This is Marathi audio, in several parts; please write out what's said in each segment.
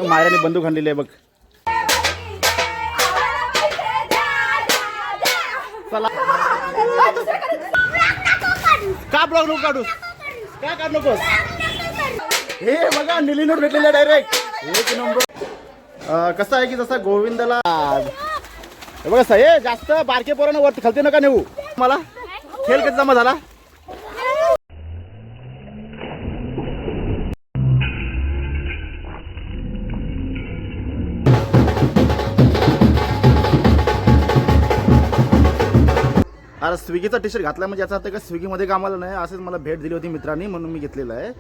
मायराने बंदूक आणलेली आहे बघ. चला का ब्लॉग नको काढूस, का काढ नकोस. हे बघा निली नोट भेटलेला डायरेक्ट एक नंबर. कसं आहे की जसा गोविंदाला हे बघा हे जास्त बारके पोरांना वरती खालते नका नेऊ. मला खेळ कधी जमा झाला. अरे स्विगीचा टी शर्ट घातला म्हणजे याचा अर्थ का स्विगीमध्ये कामाला नाही, असंच मला भेट दिली होती मित्रांनी म्हणून मी घेतलेलं आहे.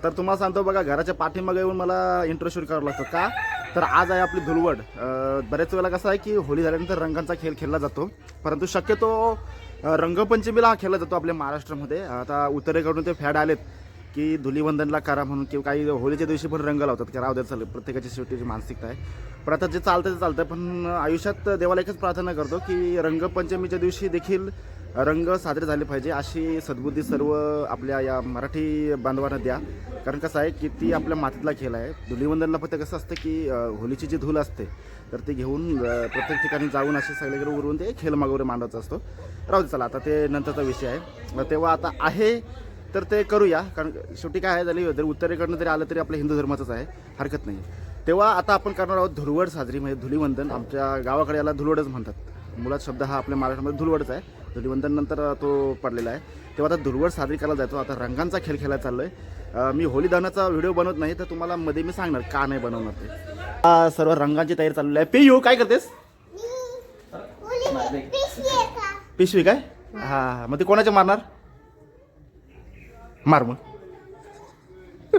तर तुम्हाला सांगतो बघा घराच्या पाठीमागे येऊन मला इंट्रो शूट करावं लागतं का तर आज आहे आपली धुळवड. बऱ्याच वेळेला कसं आहे की होळी झाल्यानंतर रंगांचा खेळ खेळला जातो, परंतु शक्यतो रंगपंचमीला हा खेळला जातो आपल्या महाराष्ट्रामध्ये. आता उत्तरेकडून ते फॅड आलेत की धुलीवंदनला करा म्हणून, किंवा काही होळीच्या दिवशी पण रंग लावतात की राव द्या चालेल, प्रत्येकाची शेवटीची मानसिकता आहे. पण आता जे चालतं ते चालतं, पण आयुष्यात देवाला एकच प्रार्थना करतो की रंगपंचमीच्या दिवशी देखील रंग साजरे झाले पाहिजे अशी सद्बुद्धी सर्व आपल्या या मराठी बांधवांना द्या. कारण कसं आहे की ती आपल्या मातीतला खेळ आहे. धुलीवंदनला फक्त कसं असतं की होलीची जी धूल असते तर ती घेऊन प्रत्येक ठिकाणी जाऊन असे सगळीकडे उरून ते खेळ मागवरे मांडायचा असतो. राहू दे चला, आता ते नंतरचा विषय आहे. तेव्हा आता आहे तर ते करूया, कारण शेवटी काय आहे झाली जर उत्तरेकडनं जरी आलं तरी आपल्या हिंदू धर्माचंच आहे, हरकत नाही. तेव्हा आता आपण करणार आहोत धुळवड साजरी, म्हणजे धुलीवंदन. आमच्या गावाकडे याला धुळवडच म्हणतात. मुळात शब्द हा आपल्या महाराष्ट्रामध्ये धुळवडच आहे. धुलीवंदन नंतर तो पडलेला आहे. तेव्हा आता धुळवड साजरी करायला जायचो. आता रंगांचा खेळ खेळायला चाललो आहे. मी होली दहनाचा व्हिडिओ बनवत नाही, तर तुम्हाला मध्ये मी सांगणार का नाही बनवणार ते. सर्व रंगांची तयारी चाललेली आहे. पियू काय करतेस? पिशवी काय? हा मग ते कोणाच्या मारणार? मार मग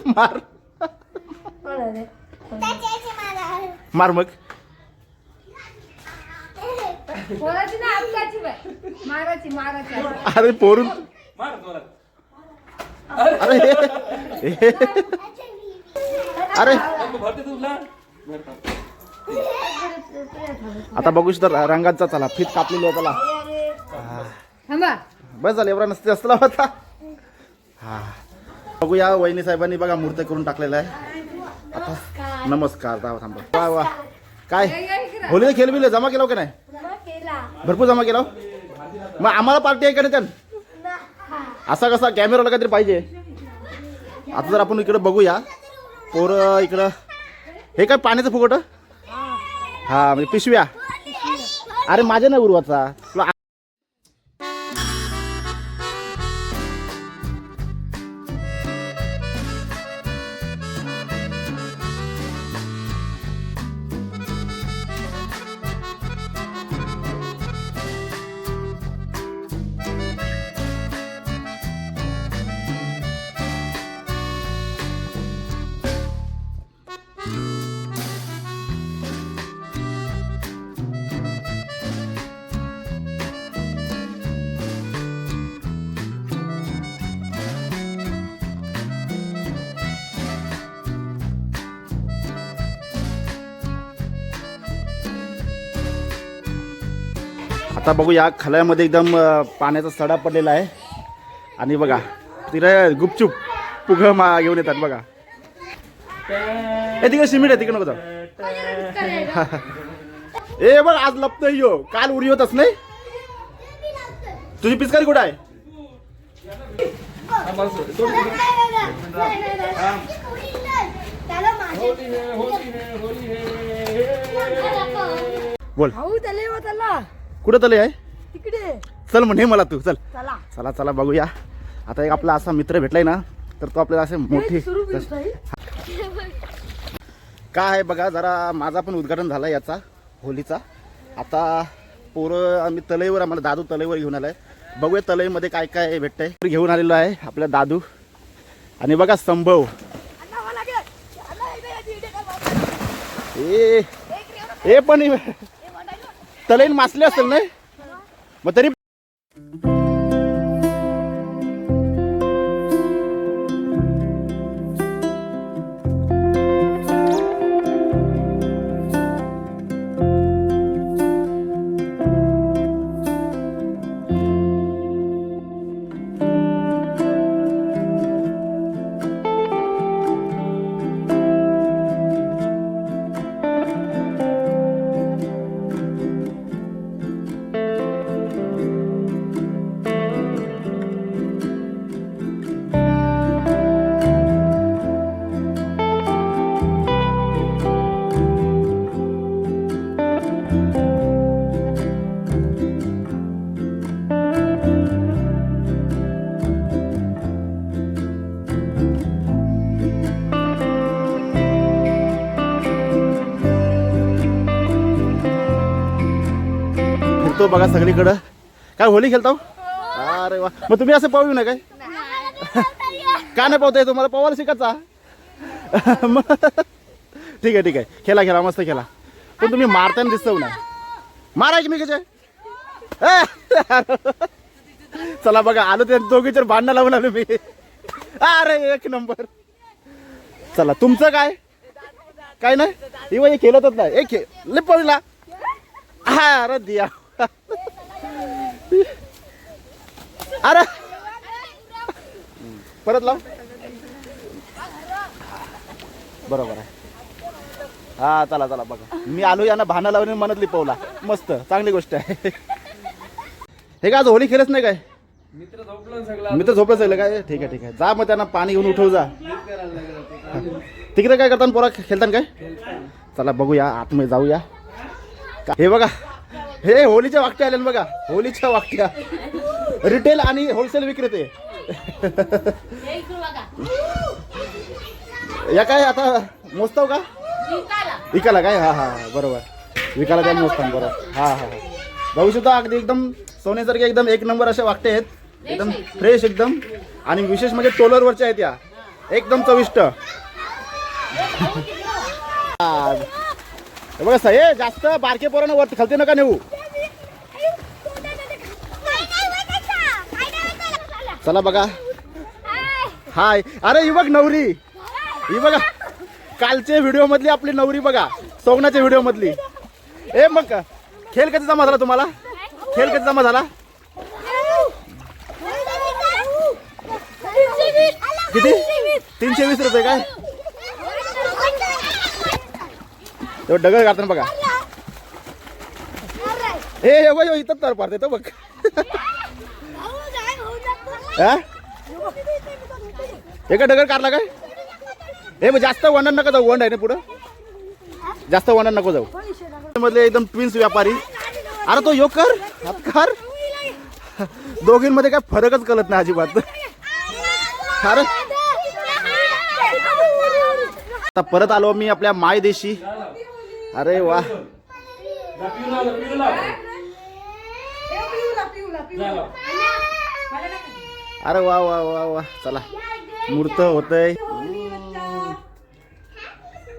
मार मार मग अरे पोरून अरे अरे आता बघू शकता रंगाचा. चला फीत कापलेली आहे त्याला. बस झालं एवढा नसते असला होता. हा बघूया वहिनी साहेबांनी बघा मूर्ती करून टाकलेला आहे. आता नमस्कार थांबा. वा वा काय होलीला खेळ बिल जमा केला का नाही? भरपूर जमा केला. मग आम्हाला पार्टी आहे का नाही त्यान? असा कसा कॅमेराला काहीतरी पाहिजे. आता जर आपण इकडं बघूया पोरं इकडं हे काय पाण्याचं फुकट. हा म्हणजे पिशव्या. अरे माझ्या नाही उरवाचा. आता बघूया खल्यामध्ये एकदम पाण्याचा सडा पडलेला आहे आणि बघा तिकडे गुपचूप पुघ घेऊन येतात बघा. हे तिकडे सिमेंट आहे, तिकडे नको जाऊ. ए बघ आज लपतोय यो, काल उरी होतच नाही. तुझी पिचकारी कुठं आहे? बोल कुठं तले आहे तिकडे. चल म्हणे मला तू चल. चला चला बघूया. आता एक आपला असा मित्र भेटलाय ना तर तो आपल्याला असे मोठी काय आहे बघा. जरा माझा पण उद्घाटन झाला याचा होलीचा. आता पोरं आम्ही तलईवर, आम्हाला दादू तलईवर घेऊन आलाय. बघूया तलईमध्ये काय काय भेटतंय. घेऊन आलेलो आहे आपला दादू. आणि बघा संभव ए पण तलईन मासले असेल नाही मग तरी. फिरतो बघा सगळीकडं. काय होली खेळता? अरे वा, मग तुम्ही असं पाहू ना काय? का नाही पाहताय? तुम्हाला पवायला शिकायचा. ठीक आहे ठीक आहे, खेळा खेळा, मस्त खेळा. पण तुम्ही मारताना दिसतो ना. मारायची मी कसे? चला बघा, आलो ते दोघीच्या भांडणं लावून आलो मी. अरे एक नंबर. चला तुमचं काय? काय नाही हे खेळतच नाही. एक लिपवला. हा अरे दिया. अरे परत लाव. बरोबर आहे. हा चला चला बघा, मी आलो यांना भांडण लावून म्हणत लिपवला. मस्त, चांगली गोष्ट आहे. हे काय आज होळी खेळच नाही काय? मित्र झोपलं सगळं काय? ठीक आहे ठीक आहे, जा मग त्यांना पाणी घेऊन उठव जा. तिकडे काय करताना पोरा खेळताना काय? चला बघूया, आतमध्ये जाऊया. हे बघा, हे होलीच्या वाकट्या आल्या बघा, होलीच्या वाकट्या. रिटेल आणि होलसेल विक्रेते. या काय आता मोजताव का? विकायला काय? हा हा बरोबर, विकायला काय मोजताना. बरोबर, हा हा बघू शकता, अगदी एकदम सोन्यासारखे एकदम एक नंबर असे वाकटे आहेत. एकदम फ्रेश एकदम. आणि विशेष म्हणजे टोलरवरच्या आहेत या, एकदम चविष्ट. बघा हे जास्त बारके पोरांना वरती खालते नका नेऊ. चला बघा. हाय, अरे ही बघ नवरी, ही बघा कालच्या व्हिडिओ मधली आपली नवरी बघा, सोगनाच्या व्हिडिओ मधली. ए मग खेळ कधी जमा झाला तुम्हाला? खेळ कधी जमा झाला? किती? 320 रुपये काय? डगर काढताना बघा. हे बघ इथं तर पारते तो बघ. एका डगर काढला काय? हे मग जास्त वंडण नका जाऊ, वंड आहे ना पुढं, जास्त वंडण नको जाऊ. मधले एकदम ट्विन्स व्यापारी. अरे तो योकर हातकार, दोघींमध्ये काय फरकच कळत नाही अजिबात. अरे आता परत आलो मी आपल्या मायदेशी. अरे वा, अरे वा वा वा वा. चला मूर्त होतय.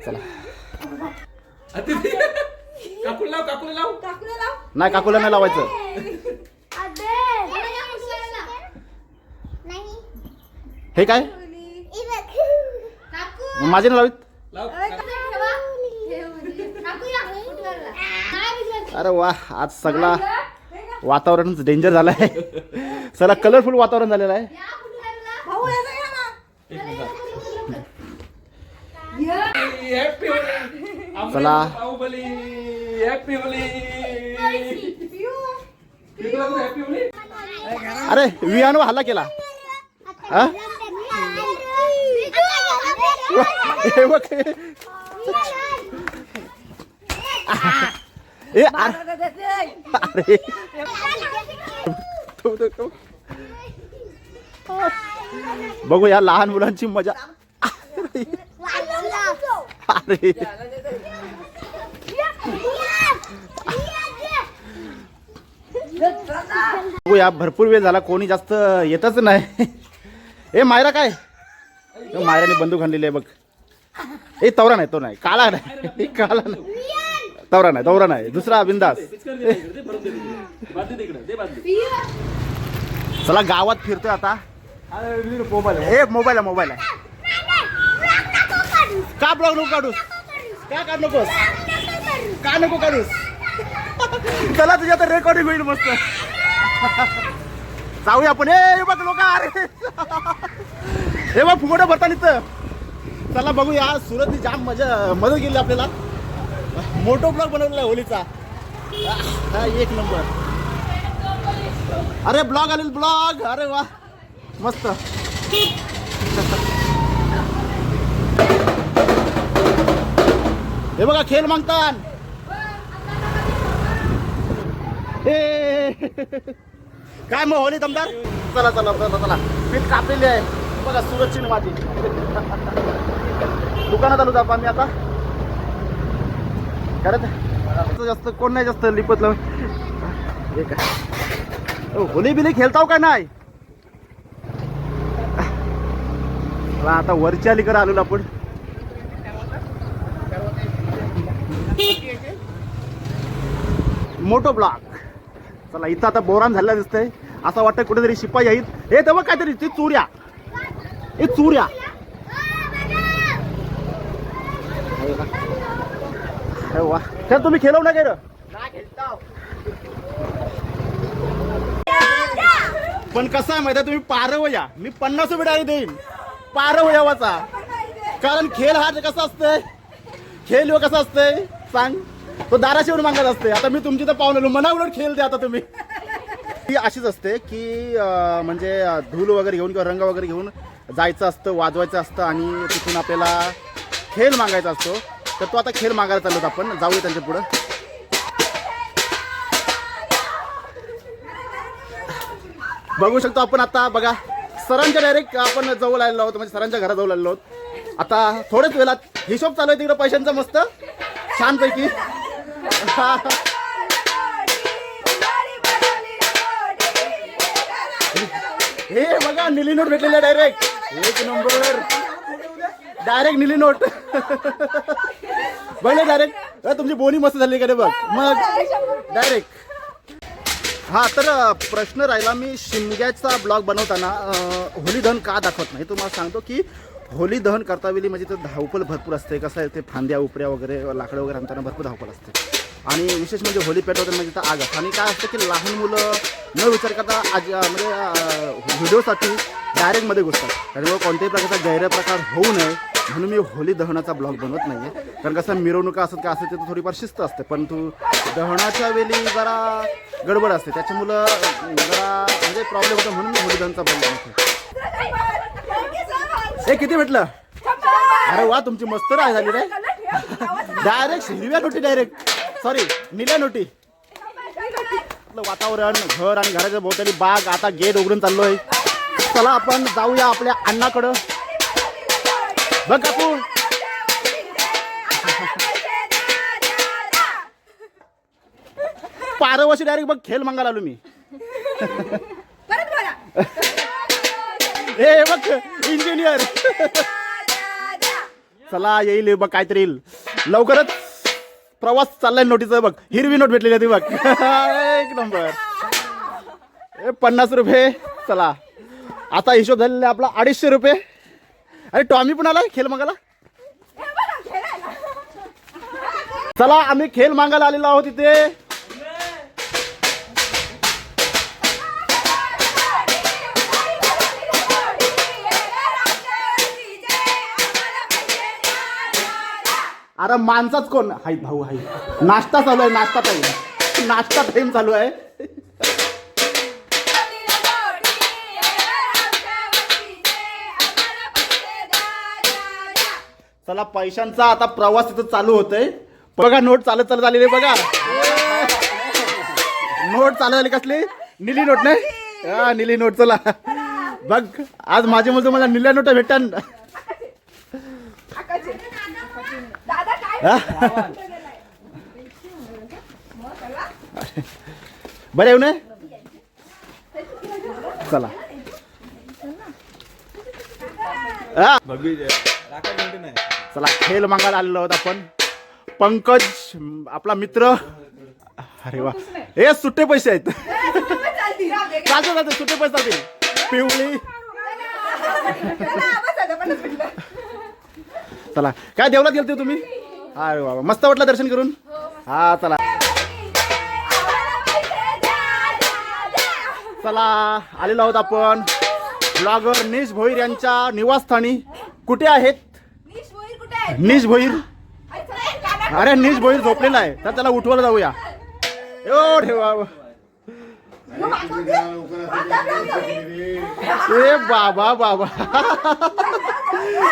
चला नाही, काकूला नाही लावायचं. हे काय माझे नाही लावित? अरे वा, आज सगळा वातावरण डेंजर झालंय. सगळा कलरफुल वातावरण झालेलं आहे. चला अरे वियानो हल्ला केला. हे बघ ए अरे बघू या लहान मुलांची मजा. अरे बघूया, भरपूर वेळ झाला, कोणी जास्त येतच नाही. ए मायरा काय? मायराने बंदूक आणलेली आहे बघ. ए तवरा नाही, तो नाही, काळा नाही, काळा नाही, तवरा नाही, तवरा नाही, दुसरा बिंदास. चला गावात फिरतोय आता. ए मोबाईल आहे, मोबाईल आहे. का ब्लॉग नको काढूस? का काढ नकोस? का नको काढूस? चला तुझ्या तर रेकॉर्डिंग होईल मस्त. जाऊया आपण. ए बघ लोक, अरे हे बघ फुगोडं भरताना इथं. चला बघूया, सुरतनी जाम मदत केली आपल्याला. मोठो ब्लॉग बनवलेला होलीचा. हा एक नंबर. अरे ब्लॉग आलेल, ब्लॉग. अरे वा मस्त. हे बघा खेळ मागतात. काय मग होली दमदार. चला चला चला चला, पीठ कापलेली आहे बघा, सुरतची माझी. दुकानात आलो जातो आम्ही आता. करत जास्त कोण नाही जास्त लिपत. हे काय होली बिली खेळताव का नाही? मला आता वरच्या अलीकडे आलो आपण. मोठो ब्लॉक. चला इथं आता बोरान झालेला दिसतंय. असं वाटतं कुठेतरी शिपाई आहेत. हे तेव्हा काहीतरी ते चोऱ्या, हे चोऱ्या. अरे वा, तर तुम्ही खेळव ना गेलं पण कसं आहे माहिती आहे, तुम्ही पारव या, मी 50 रुपये डायरी देईन पारव यावाचा. कारण खेळ हा कसा असतंय, खेळ कसा असतंय सांग, तो दाराशिवर मागत असते. आता मी तुमची तर पाहुणे मनावर खेळ द्या. आता तुम्ही ती अशीच असते की म्हणजे धूल वगैरे घेऊन किंवा रंग वगैरे घेऊन जायचं असतं, वाजवायचं असतं आणि तिथून आपल्याला खेळ मागायचा असतो. तर तो आता खेळ मागायला चाललो आपण, जाऊया त्यांच्या पुढं. बघू शकतो आपण. आता बघा सरांच्या डायरेक्ट आपण जवळ आलेलो आहोत, म्हणजे सरांच्या घरात जवळ आलेलो आहोत. आता थोड्याच वेळात हिशोब चालू आहे तिकडे पैशांचा मस्त छानपैकी. हे बघा निली नोट भेटलेली आहे डायरेक्ट. एक नंबर डायरेक्ट निली नोट. बघ डायरेक्ट तुमची बोनी मस्त झाली का रे बघ मग डायरेक्ट. हा तर प्रश्न राहिला, मी शिमग्याचा ब्लॉग बनवताना होली दहन का दाखवत नाही. तुम्हाला सांगतो की होली दहन करतावेळी म्हणजे तर धावपळ भरपूर असते. कसं आहे ते फांद्या उपऱ्या वगैरे लाकडं वगैरे आणताना भरपूर धावपळ असते. आणि विशेष म्हणजे होली पेटवताना म्हणजे तर आग. आणि काय असतं की लहान मुलं न विचार करता म्हणजे व्हिडिओसाठी डायरेक्टमध्ये घुसतात. त्यामुळे कोणत्याही प्रकारचा गैरप्रकार होऊ नये म्हणून मी होली दहनाचा ब्लॉग बनवत नाही आहे. कारण कसं मिरवणुका असत का असते ते थोडीफार शिस्त असते, परंतु दहनाच्या वेळी जरा गडबड असते. त्याच्यामुळं जरा म्हणजे प्रॉब्लेम होतो म्हणून मी होली दहनचा ब्लॉग बनवतो. हे किती भेटलं? अरे वा, तुमची मस्त राय झाली रे. डायरेक्ट हिरव्या नोटी, डायरेक्ट सॉरी निळ्या नोटी. वातावरण, घर आणि घराच्या भोवताली बाग. आता गेट उघडून चाललोय. चला आपण जाऊया आपल्या अण्णाकडं. बघ काकू, पारवशी डायरेक्ट बघ खेळ मागायला आलो मी. हे बघ इंजिनियर. चला येईल बघ, काहीतरी येईल लवकरच. प्रवास चाललाय नोटीचा. बघ हिरवी नोट भेटलेली ती बघ. एक नंबर. 50 रुपये. चला आता हिशोब झालेला आपला 250 रुपये. अरे टॉमी पण आलाय खेळ मागायला. चला आम्ही खेळ मागायला आलेलो आहोत इथे. अरे माणसाच कोण हाय भाऊ, हाय नाश्ता चालू आहे. नाश्ता टाइम चालू आहे. चला पैशांचा आता प्रवास इथं चालू होतोय. बघा नोट चालत चालत आलेली बघा. नोट चालत आली कसली निली नोट नाही. हा निली नोट. चला बघ आज माझे मुलं मला निल्या नोटा भेटन. बरं येऊ नये. चला चला खेळ मागायला आलेलो आहोत आपण. पंकज आपला मित्र. अरे वा, हे सुट्टे पैसे आहेत. चालते सुट्टे पैसे चालतील. पिवळी. चला काय देवळात गेलते तुम्ही? अरे वा मस्त वाटलं दर्शन करून. हा चला चला आलेलो आहोत आपण ब्लॉगर निश भोईर यांच्या निवासस्थानी. कुठे आहेत निश भोईर? अरे निश भोईर झोपलेला आहे तर त्याला उठवायला जाऊया. ओ ठेवा. ए बाबा बाबा.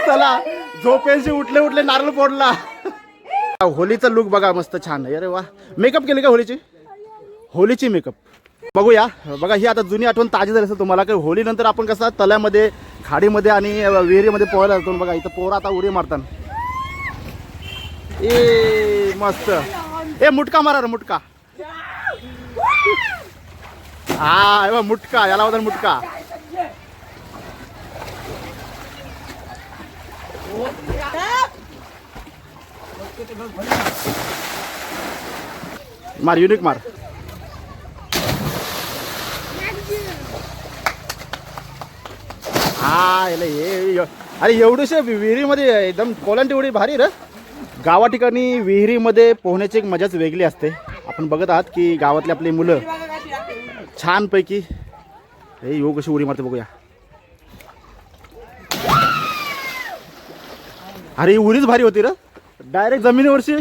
चला झोपेशी उठले नारळ फोडला. होलीचा लुक बघा मस्त छान आहे. अरे वा, मेकअप केले का होलीची मेकअप बघूया. बघा ही आता जुनी आठवण ताजी झाली असेल तुम्हाला. की होली नंतर आपण कसं तळ्यामध्ये, खाडीमध्ये आणि विहिरीमध्ये पोहायला जातो. बघा इथं पोरं आता उडी मारतात. ए मस्त. ए मुटका मारा रे मुटका. हा हे बघ, मुटका, याला होता मुटका. मार, युनिक मार. हा अरे एवढीशे विहिरीमध्ये एकदम कोलांटी एवढी भारी रे. गावा ठिकाणी विहिरीमध्ये पोहण्याची एक मजाच वेगळी असते. आपण बघत आहात की गावातली आपली मुलं छानपैकी हे योग कशी उडी मारते बघूया. अरे ही उडीच भारी होती रे, डायरेक्ट जमिनीवरची.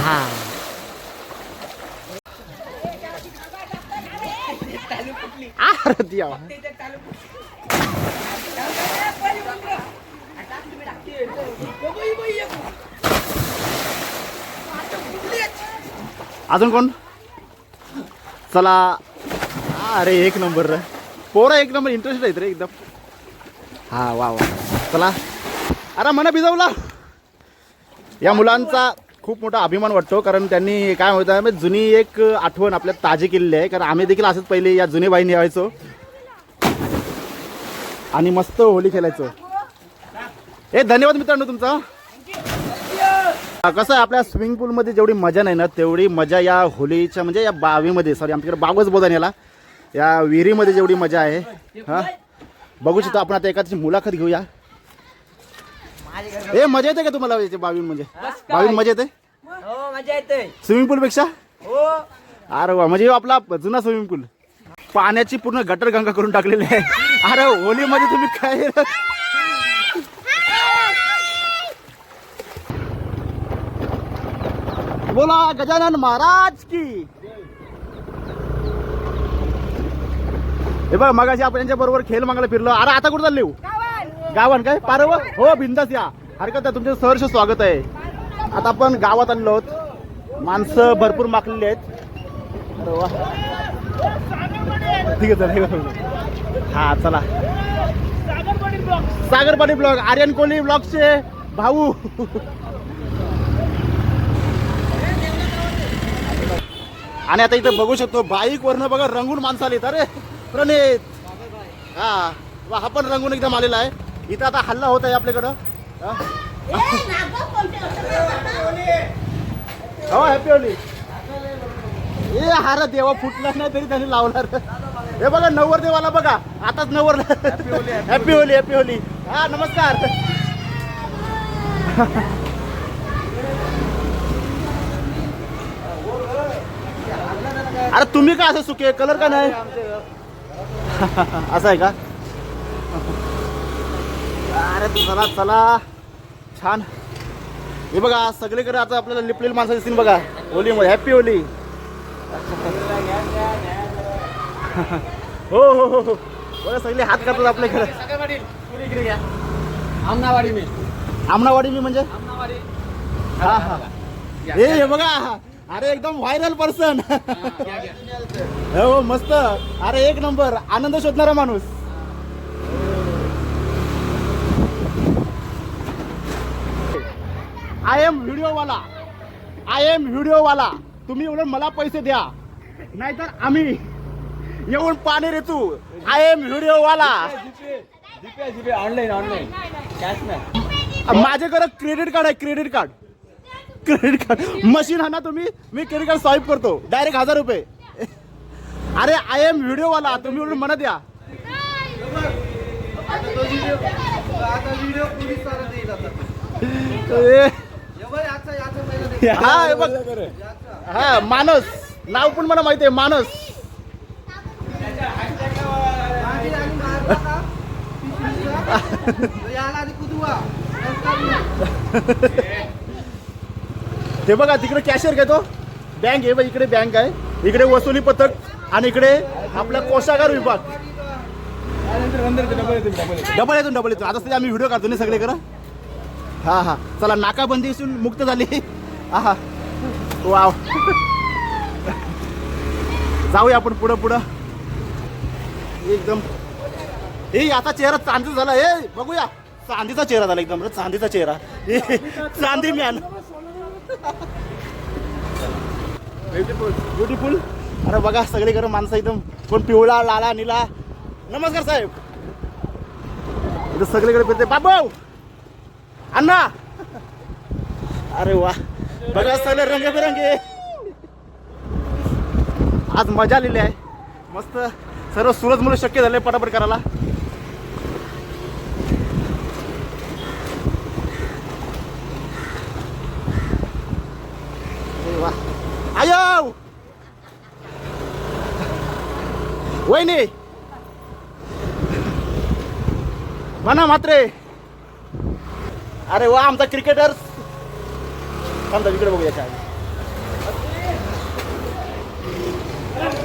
हा अरे दिया. अजून कोण? चला. अरे एक नंबर रे पोरा, एक नंबर इंटरेस्ट आहेत रे एकदम. हा वा वा. चला. अरे मना भिजवला. या मुलांचा खूप मोठा अभिमान वाटतो, कारण त्यांनी काय म्हणतात जुनी एक आठवण आपल्यात ताजी केलेली आहे. कारण आम्ही देखील असंच पहिले या जुने बाईने यायचो आणि मस्त होली खेळायचो. हे धन्यवाद मित्रांनो तुमचा. कसं आहे, आपल्या स्विमिंग पूलमध्ये जेवढी मजा नाही ना तेवढी मजा या होलीच्या म्हणजे या बावीमध्ये, सॉरी आमच्याकडे बावच बोलता याला, या विहिरीमध्ये जेवढी मजा आहे. हां बघू शकतो आपण. आता एखादी मुलाखत घेऊया. हे मजा येते का तुम्हाला बावीन म्हणजे? बावीन मजा येते? हो मजा येते स्विमिंग पूल पेक्षा. हो. अरे वा, म्हणजे आपला जुना स्विमिंग पूल पाण्याची पूर्ण गटर गंगा करून टाकलेली आहे. अरे होलीमध्ये तुम्ही काय. बोला गजानन महाराज की. हे बघ मगाशी आपण यांच्या बरोबर खेळ मागायला फिरलो. अरे आता कुठं चालले? गावन काय पारव? हो बिंदास या, हरकत आहे. तुमचं सहर्ष स्वागत आहे. आता आपण गावात आणलो आहोत, माणसं भरपूर माकलेली आहेत. अरे वा ठीक आहे चला. हा चला. सागरपाडी ब्लॉग, आर्यन कोहली ब्लॉगचे भाऊ. आणि आता इथं बघू शकतो बाईक वरनं बघा रंगून माणसं आलीत. अरे प्रणित, हा हा पण रंगून एकदम आलेला आहे. इथं आता हल्ला होत आहे आपल्याकडं. हो हॅपी होली. ए हार देवा फुटला नाही तरी त्यांनी लावणार. हे बघा नवर देवाला बघा, आताच नवर. Happy Holy, happy Holy. हा नमस्कार. अरे तुम्ही का असं सुके कलर का नाही? असं आहे का? अरे चला चला छान. हे बघा सगळीकडे आता आपल्याला लिपलेली माणसं दिसतील बघा होलीमध्ये. Happy Holy. हो हो हो हो बघा सगळे हात करतात आपल्याकडे. आमनावाडी मी म्हणजे हा हा. हे बघा अरे एकदम व्हायरल पर्सन. हो मस्त. अरे एक नंबर आनंद शोधणारा माणूस. आय एम व्हिडिओवाला, आय एम व्हिडिओवाला. तुम्ही उलट मला पैसे द्या, नाहीतर आम्ही येऊन पाणी रेचू. आय एम व्हिडिओवाला. ऑनलाईन ऑनलाईन कॅश नाही. माझ्याकडे क्रेडिट कार्ड आहे, credit card. Credit card machine आहे ना तुम्ही, मी क्रेडिट कार्ड स्वाईप करतो डायरेक्ट 1000 रुपये. अरे आय एम व्हिडिओवाला, तुम्ही उलट म्हणत या. हा मानस नाव पण मला माहिती आहे, मानस. ते बघा तिकडे कॅशियर घेतो, बँक आहे, इकडे बँक आहे, इकडे वसुली पथक आणि इकडे आपला कोषागार विभाग. डबल येतो आता. आम्ही व्हिडिओ काढतो ना सगळे करा. हा हा चला नाकाबंदी मुक्त झाली. हा वाव. जाऊया आपण पुढं पुढं एकदम. हे आता चेहरा चांदी झाला. हे बघूया चांदीचा चेहरा झाला एकदम, चांदीचा चेहरा. चांदी मॅन. ब्युटिफुल. अरे बघा सगळीकडे माणसं एकदम, कोण पिवळा लाला निला. नमस्कार साहेब. इथं सगळीकडे फिरते बाबू अण्णा. अरे वा बघा सगळे रंगबिरंगी. आज मजा आलेली आहे मस्त. सर्व सूरजमुळे शक्य झाले पटापट करायला. अरे वा आयो वहिनी म्हणा मात्रे. अरे वा आमचा क्रिकेटर. थांबता इकडे बघूया काय.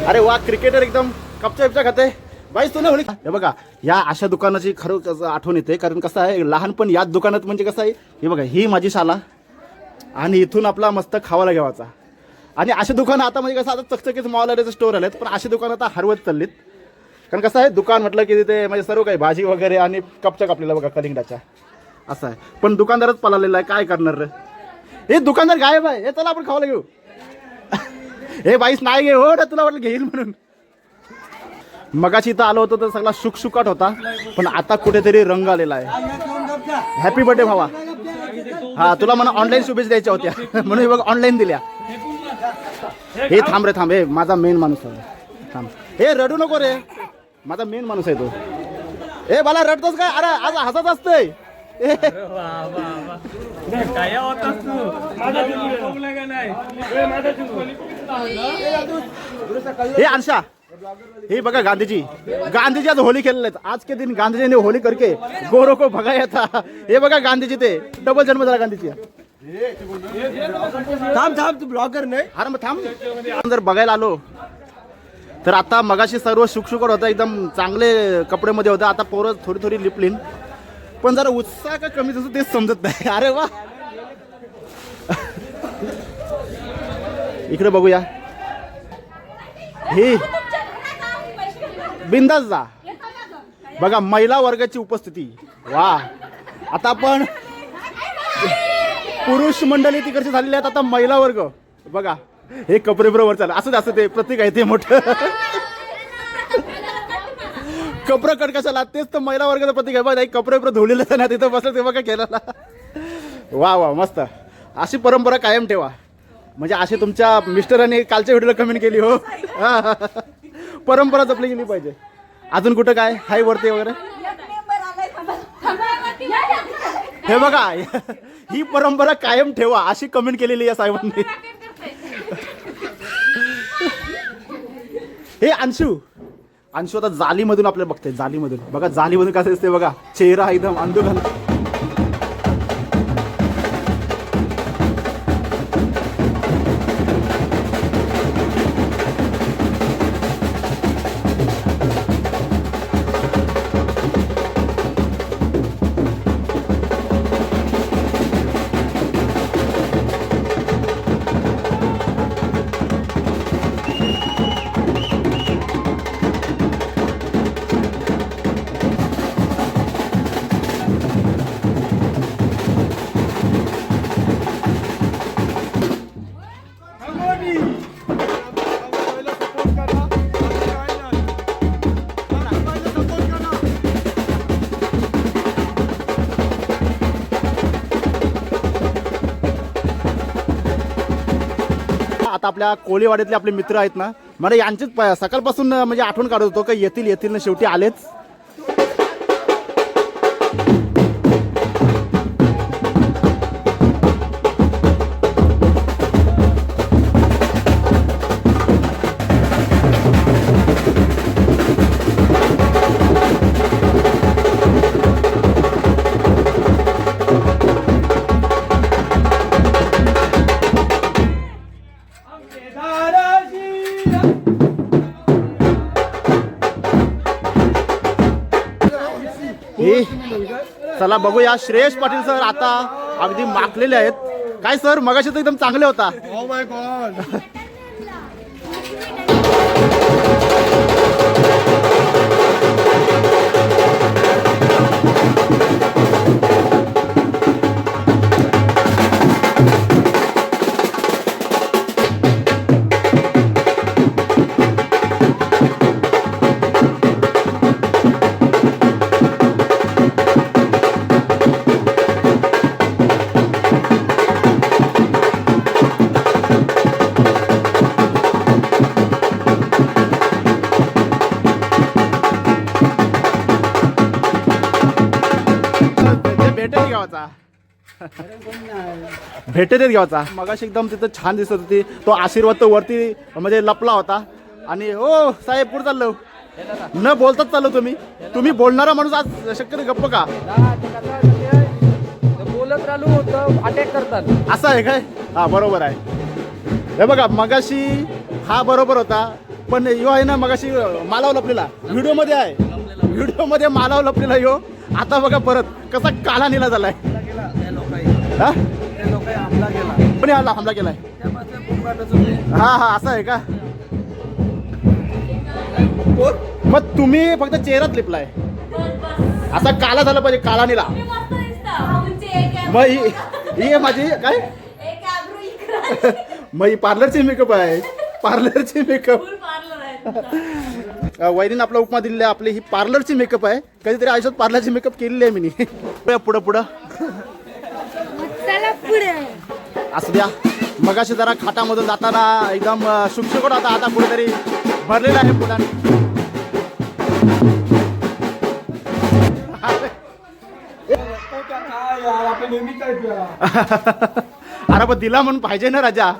अरे वा क्रिकेटर एकदम कपच्या बिपच्या खाते. बाईस तू नाही होली. हे बघा या अशा दुकानाची खरं आठवण येते, कारण कसं आहे लहानपण याच दुकानात म्हणजे कसं आहे. हे बघा ही माझी शाला आणि इथून आपला मस्त खावायला घ्यावाचा. आणि असे दुकानं आता म्हणजे कसं आता चकचकीच मॉल स्टोर आलेत, पण असे दुकानं आता हरवत चाललीत. कारण कसं आहे दुकान म्हटलं की तिथे म्हणजे सर्व काही भाजी वगैरे आणि कपच्या कापलेला बघा कलिंगडाच्या असं आहे. पण दुकानदारच पळालेला आहे, काय करणार रे. हे दुकानदार गायब आहे. हे चला आपण खावायला घेऊ. हे बाईस नाही घे हो ना, तुला वाटलं घेईल म्हणून. मगाशी इथं आलो होतो तर सगळा शुकशुकाट होता, पण आता कुठेतरी रंग आलेला आहे. हॅपी बर्थडे भावा. हा तुला मला ऑनलाईन शुभेच्छा द्यायच्या होत्या म्हणून बघ ऑनलाईन दिल्या. हे थांब रे थांब. हे माझा मेन माणूस आहे. थांब. हे रडू नको रे, माझा मेन माणूस आहे तो. ए मला रडतोस काय. अरे आज हसत असतंय. हे अंशा हे बघा गांधीजी आज होली खेळले. आज के दिन गांधीजी ने होली करके गोरों को भगाया था. हे बघा गांधीजी ते डबल जन्म झाला गांधीजी. थांब थांब तू ब्लॉगर नाही. अरे मग थांब. जर बघायला आलो तर आता मगाशी सर्व शुकशुकट होता, एकदम चांगले कपड्यामध्ये होता. आता पोरं थोडी थोडी लिपलीन, पण जरा उत्साह का कमी जसं तेच समजत नाही. अरे वा इकडे बघूया. हे बिंदास जा. बघा महिला वर्गाची उपस्थिती. वा आता आपण पुरुष मंडळी तिकडची झालेली आहेत, आता महिला वर्ग बघा. हे कपडे बरोबर चाललं असं जास्त ते प्रतीक आहे ते मोठं. कपडे कट कशाला, तेच तर महिला वर्गाचं प्रतीक आहे. बघा कपडे धुळलेलं ना तिथं बसलं ते बघा केलेला. वा वा मस्त. अशी परंपरा कायम ठेवा. म्हणजे असे तुमच्या मिस्टरांनी कालच्या व्हिडिओला कमेंट केली हो. परंपरा जपली गेली पाहिजे. अजून कुठं काय हाय वरती वगैरे. हे बघा ही परंपरा कायम ठेवा अशी कमेंट केलेली या साहेबांनी. हे अंशू आता जालीमधून आपल्याला बघते. जालीमधून बघा, जालीमधून कसं दिसते बघा. चेहरा एकदम अंधुघन. आता आपल्या कोळीवाड्यातले आपले मित्र आहेत ना, मला यांचीच सकाळपासून म्हणजे आठवण काढत होतो का येतील ना, शेवटी आलेच. चला बघूया. श्रेयश पाटील सर आता अगदी माखलेले आहेत. काय सर मगाशी तर एकदम चांगले होता. Oh my God. भेटेल गावाचा भेटेल गावाचा मगाशी एकदम तिथं छान दिसत होती. तो आशीर्वाद तो वरती म्हणजे लपला होता. आणि हो साहेब पुढे चाललो न बोलताच चाललो. तुम्ही बोलणारा माणूस आज शक्यतो गप्प का बोलत राहिलो तर अटॅक करतात. असं आहे काय? हा बरोबर आहे. हे बघा मगाशी हा बरोबर होता पण यो आहे ना मगाशी मालाव लपलेला व्हिडिओमध्ये आहे. व्हिडिओमध्ये मालाव लपलेला यो आता बघा परत कसा काला निला झालाय. हा कोणी हमला केलाय? हा असं आहे का? मग तुम्ही फक्त चेहराच लिपलाय असा काला झाला पाहिजे काला निला. मग ही माझी काय मग ही पार्लरची मेकअप आहे. पार्लरची मेकअप वैरीनं आपला उपमा दिलेला आपली ही पार्लरची मेकअप आहे. कधीतरी आयुष्यात पार्लरची मेकअप केलेली आहे मी. पुढं असू द्या. मगाशी जरा खाटामधून जाताना एकदम शुकशुकट होता. आता कुठेतरी भरलेला आहे पुढाने. अरे पण दिला म्हणून पाहिजे ना राजा.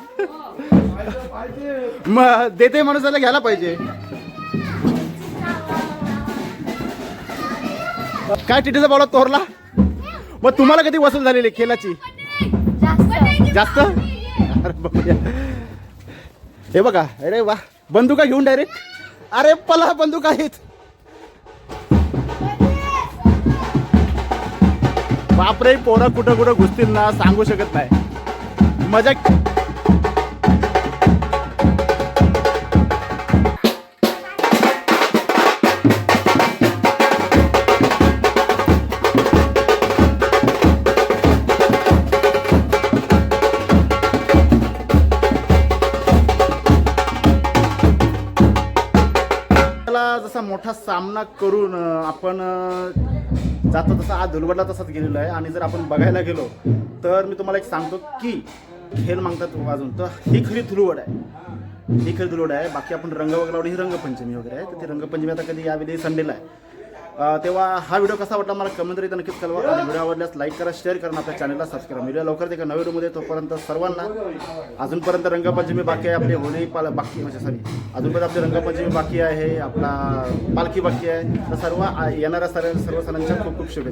मग देते माणूसाला घ्यायला पाहिजे. काय टिटीचा बॉल तोरला. मग तुम्हाला कधी वसूल झालेली खेळाची जास्त? अरे बघूया. हे बघा अरे वा बंदुका घेऊन डायरेक्ट. अरे पला बंदुका आहेत. बापरे पोरं कुठं कुठं घुसतील ना सांगू शकत नाही. मजा जसा मोठा सामना करून आपण जातो तसा आज धुलवडला तसाच गेलेलो आहे. आणि जर आपण बघायला गेलो तर मी तुम्हाला एक सांगतो की खेळ मागतात अजून तर ही खरी धुलवड आहे. ही खरी धुलवड आहे. बाकी आपण रंग वगैरे लावून ही रंगपंचमी वगैरे आहे. तर ती रंगपंचमी आता कधी यावेळी संडेला आहे. तेव्हा हा व्हिडिओ कसा वाटला मला कमेंटमध्ये नक्कीच कळवा. आणि व्हिडिओ आवडल्यास लाईक करा शेअर करा आपल्या चॅनलला सबस्क्राईब. व्हिडिओ लवकरच एका नव्या व्हिडिओमध्ये. तोपर्यंत सर्वांना अजूनपर्यंत रंगपंचमी बाकी आहे आपली होळी बाकी म्हणजे अजूनपर्यंत आपली रंगपंचमी बाकी आहे. आपला पालखी बाकी आहे. तर सर्व येणाऱ्या सर्व सणांच्या खूप खूप शुभेच्छा.